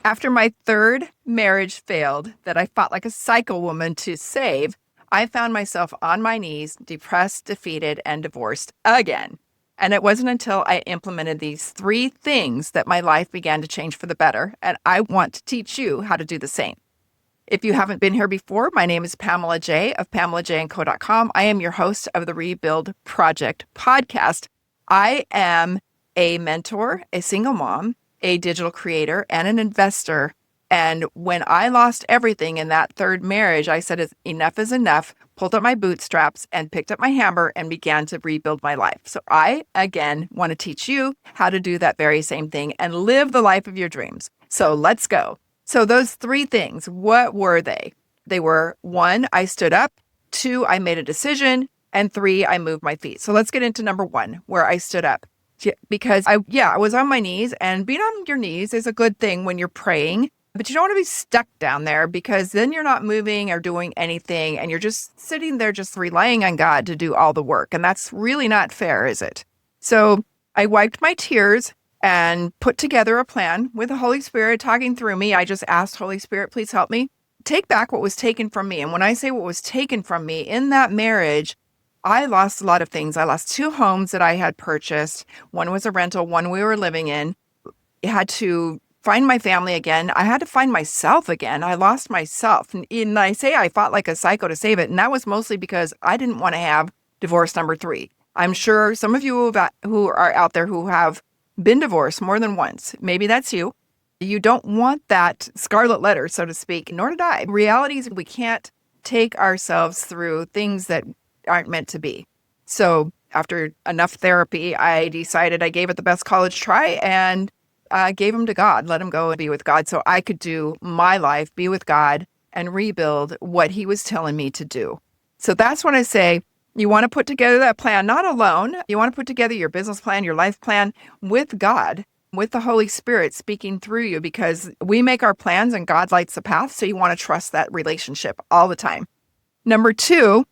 After my third marriage failed that I fought like a psycho woman to save, I found myself on my knees, depressed, defeated, and divorced again. And it wasn't until I implemented these three things that my life began to change for the better. And I want to teach you how to do the same. If you haven't been here before, my name is Pamela J. of PamelaJandCo.com. I am your host of the Rebuild Project podcast. I am a mentor, a single mom, a digital creator, and an investor. And when I lost everything in that third marriage, I said, enough is enough, pulled up my bootstraps and picked up my hammer and began to rebuild my life. So I, again, want to teach you how to do that very same thing and live the life of your dreams. So let's go. So those three things, what were they? They were 1, I stood up, 2, I made a decision, and 3, I moved my feet. So let's get into number 1, where I stood up. Because I was on my knees, and being on your knees is a good thing when you're praying, but you don't want to be stuck down there because then you're not moving or doing anything and you're just sitting there just relying on God to do all the work. And that's really not fair, is it? So I wiped my tears and put together a plan with the Holy Spirit talking through me. I just asked, Holy Spirit, please help me take back what was taken from me. And when I say what was taken from me in that marriage, I lost a lot of things. I lost 2 homes that I had purchased. One was a rental, one we were living in. I had to find my family again. I had to find myself again. I lost myself. And I say I fought like a psycho to save it. And that was mostly because I didn't want to have divorce number 3. I'm sure some of you who are out there who have been divorced more than once, maybe that's you. You don't want that scarlet letter, so to speak, nor did I. Reality is we can't take ourselves through things that aren't meant to be. So after enough therapy, I decided I gave it the best college try and gave him to God, let him go and be with God so I could do my life, be with God, and rebuild what he was telling me to do. So that's when I say, you want to put together that plan, not alone. You want to put together your business plan, your life plan with God, with the Holy Spirit speaking through you, because we make our plans and God lights the path. So you want to trust that relationship all the time. Number 2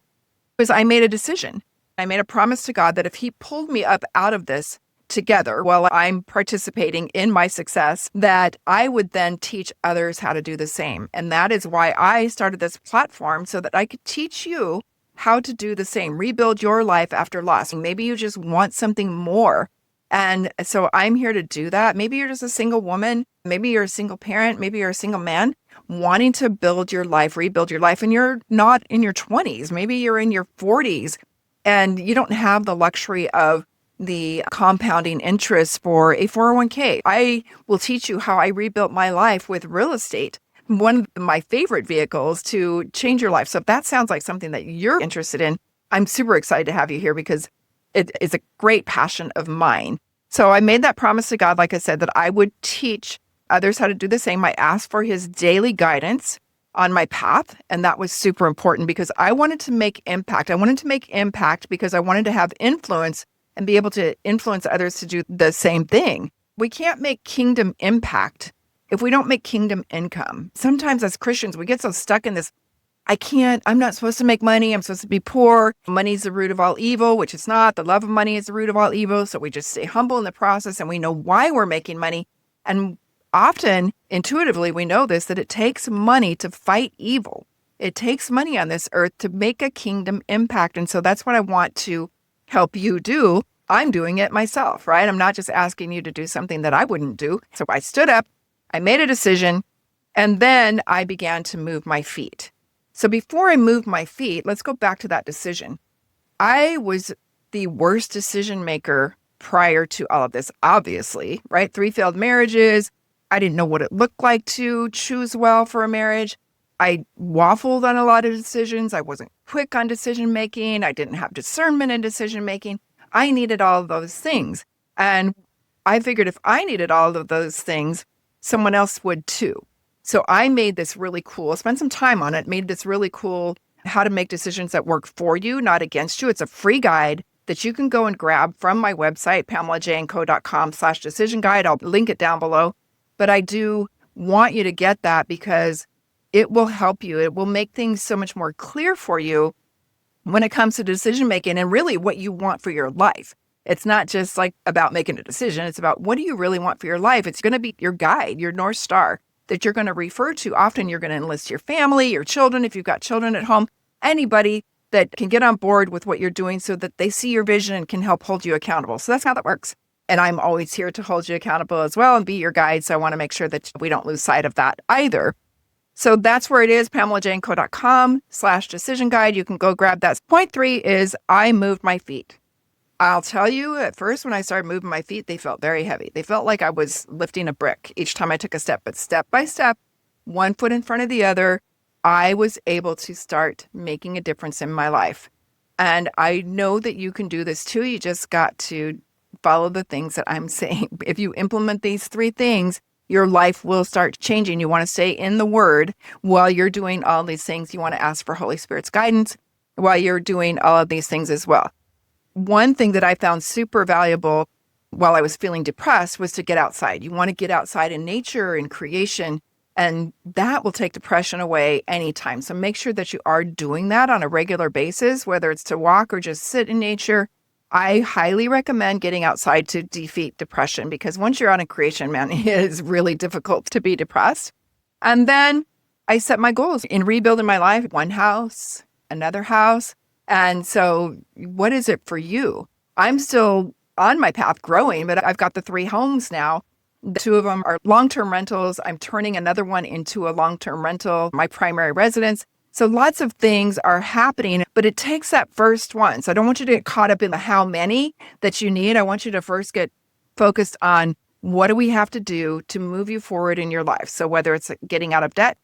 was I made a decision. I made a promise to God that if he pulled me up out of this together while I'm participating in my success, that I would then teach others how to do the same. And that is why I started this platform, so that I could teach you how to do the same, rebuild your life after loss. Maybe you just want something more. And so I'm here to do that. Maybe you're just a single woman. Maybe you're a single parent. Maybe you're a single man wanting to build your life, rebuild your life. And you're not in your 20s. Maybe you're in your 40s and you don't have the luxury of the compounding interest for a 401k. I will teach you how I rebuilt my life with real estate, one of my favorite vehicles to change your life. So if that sounds like something that you're interested in, I'm super excited to have you here because it is a great passion of mine. So I made that promise to God, like I said, that I would teach others how to do the same. I asked for his daily guidance on my path. And that was super important because I wanted to make impact. I wanted to make impact because I wanted to have influence and be able to influence others to do the same thing. We can't make kingdom impact if we don't make kingdom income. Sometimes as Christians, we get so stuck in this, I'm not supposed to make money. I'm supposed to be poor. Money is the root of all evil, which it's not. The love of money is the root of all evil. So we just stay humble in the process and we know why we're making money. And often, intuitively, we know this, that it takes money to fight evil. It takes money on this earth to make a kingdom impact. And so that's what I want to help you do. I'm doing it myself, right? I'm not just asking you to do something that I wouldn't do. So I stood up, I made a decision, and then I began to move my feet. So before I moved my feet, let's go back to that decision. I was the worst decision maker prior to all of this, obviously, right? 3 failed marriages. I didn't know what it looked like to choose well for a marriage. I waffled on a lot of decisions. I wasn't quick on decision making. I didn't have discernment in decision making. I needed all of those things. And I figured if I needed all of those things, someone else would too. So I made this really cool, spent some time on it, made this really cool how to make decisions that work for you, not against you. It's a free guide that you can go and grab from my website, PamelaJandCo.com/decision guide. I'll link it down below. But I do want you to get that because it will help you. It will make things so much more clear for you when it comes to decision making and really what you want for your life. It's not just like about making a decision. It's about what do you really want for your life? It's going to be your guide, your North Star. that you're going to refer to. Often you're going to enlist your family, your children, if you've got children at home, anybody that can get on board with what you're doing so that they see your vision and can help hold you accountable. So that's how that works. And I'm always here to hold you accountable as well and be your guide. So I want to make sure that we don't lose sight of that either. So that's where it is, PamelaJaneCo.com/decision guide. You can go grab that. Point 3 is I moved my feet. I'll tell you, at first when I started moving my feet, they felt very heavy. They felt like I was lifting a brick each time I took a step. But step by step, one foot in front of the other, I was able to start making a difference in my life. And I know that you can do this too. You just got to follow the things that I'm saying. If you implement these 3 things, your life will start changing. You want to stay in the Word while you're doing all these things. You want to ask for Holy Spirit's guidance while you're doing all of these things as well. One thing that I found super valuable while I was feeling depressed was to get outside. You want to get outside in nature and creation, and that will take depression away anytime. So make sure that you are doing that on a regular basis, whether it's to walk or just sit in nature. I highly recommend getting outside to defeat depression, because once you're on a creation, man, it is really difficult to be depressed. And then I set my goals in rebuilding my life, one house, another house. And so what is it for you? I'm still on my path growing, but I've got the 3 homes now. 2 of them are long-term rentals. I'm turning another one into a long-term rental, my primary residence. So lots of things are happening, but it takes that first one. So I don't want you to get caught up in the how many that you need. I want you to first get focused on what do we have to do to move you forward in your life. So whether it's getting out of debt,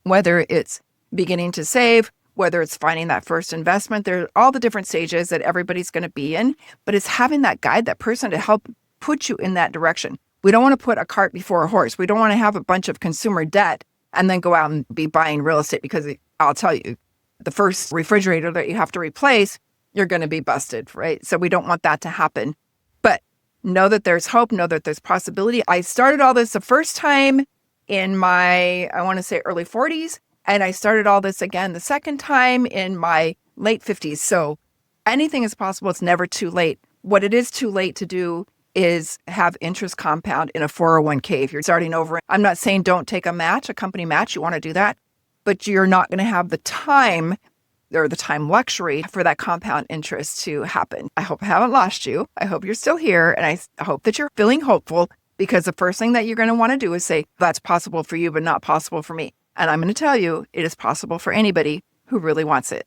whether it's beginning to save, whether it's finding that first investment, there are all the different stages that everybody's going to be in, but it's having that guide, that person to help put you in that direction. We don't want to put a cart before a horse. We don't want to have a bunch of consumer debt and then go out and be buying real estate, because I'll tell you, the first refrigerator that you have to replace, you're going to be busted, right? So we don't want that to happen. But know that there's hope, know that there's possibility. I started all this the first time in my, I want to say early 40s, and I started all this again the second time in my late 50s. So anything is possible. It's never too late. What it is too late to do is have interest compound in a 401k if you're starting over. I'm not saying don't take a match, a company match. You want to do that, but you're not going to have the time or the time luxury for that compound interest to happen. I hope I haven't lost you. I hope you're still here. And I hope that you're feeling hopeful, because the first thing that you're going to want to do is say, that's possible for you, but not possible for me. And I'm going to tell you, it is possible for anybody who really wants it.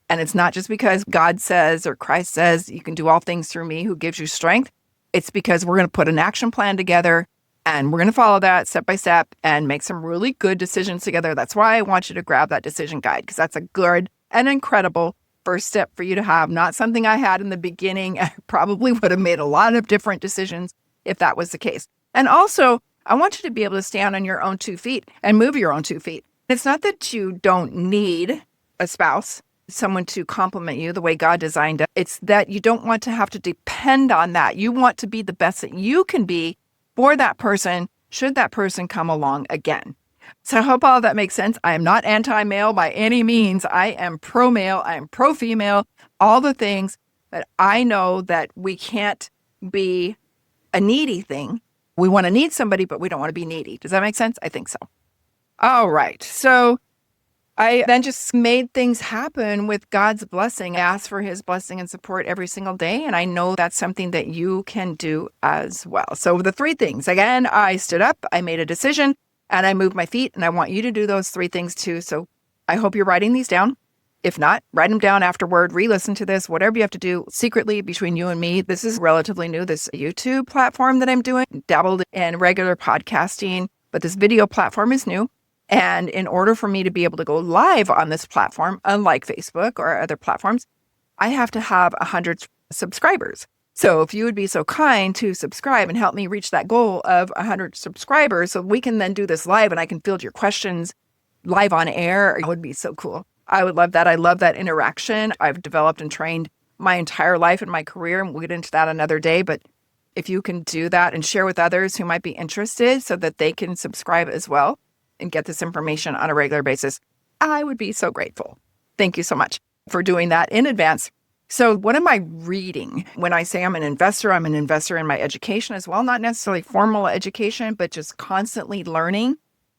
And it's not just because God says or Christ says you can do all things through me who gives you strength. It's because we're going to put an action plan together and we're going to follow that step by step and make some really good decisions together. That's why I want you to grab that decision guide, because that's a good and incredible first step for you to have. Not something I had in the beginning. I probably would have made a lot of different decisions if that was the case. And also, I want you to be able to stand on your own 2 feet and move your own 2 feet. It's not that you don't need a spouse, someone to complement you the way God designed it. It's that you don't want to have to depend on that. You want to be the best that you can be for that person, should that person come along again. So I hope all of that makes sense. I am not anti-male by any means. I am pro-male. I am pro-female, all the things. But I know that we can't be a needy thing. We want to need somebody, but we don't want to be needy. Does that make sense? I think so. All right. So I then just made things happen with God's blessing. I asked for his blessing and support every single day. And I know that's something that you can do as well. So the 3 things, again, I stood up, I made a decision, and I moved my feet. And I want you to do those 3 things too. So I hope you're writing these down. If not, write them down afterward, re-listen to this, whatever you have to do secretly between you and me. This is relatively new, this YouTube platform that I'm doing. Dabbled in regular podcasting, but this video platform is new. And in order for me to be able to go live on this platform, unlike Facebook or other platforms, I have to have 100 subscribers. So if you would be so kind to subscribe and help me reach that goal of 100 subscribers so we can then do this live and I can field your questions live on air, it would be so cool. I would love that. I love that interaction. I've developed and trained my entire life and my career, and we'll get into that another day. But if you can do that and share with others who might be interested so that they can subscribe as well and get this information on a regular basis, I would be so grateful. Thank you so much for doing that in advance. So what am I reading? When I say I'm an investor in my education as well, not necessarily formal education, but just constantly learning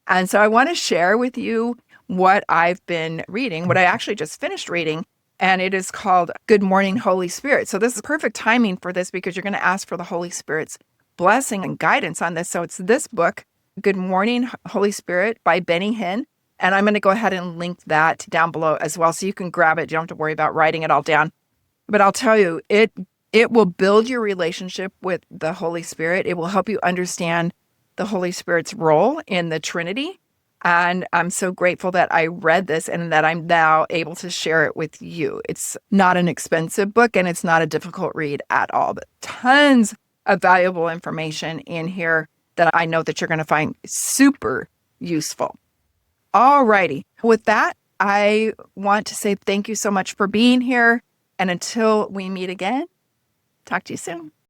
And so I want to share with you what I've been reading, what I actually just finished reading, and it is called Good Morning, Holy Spirit. So this is perfect timing for this because you're going to ask for the Holy Spirit's blessing and guidance on this. So it's this book, Good Morning, Holy Spirit by Benny Hinn. And I'm going to go ahead and link that down below as well so you can grab it. You don't have to worry about writing it all down. But I'll tell you, it will build your relationship with the Holy Spirit. It will help you understand the Holy Spirit's role in the Trinity. And I'm so grateful that I read this and that I'm now able to share it with you. It's not an expensive book and it's not a difficult read at all, but tons of valuable information in here that I know that you're going to find super useful. All righty. With that, I want to say thank you so much for being here. And until we meet again, talk to you soon.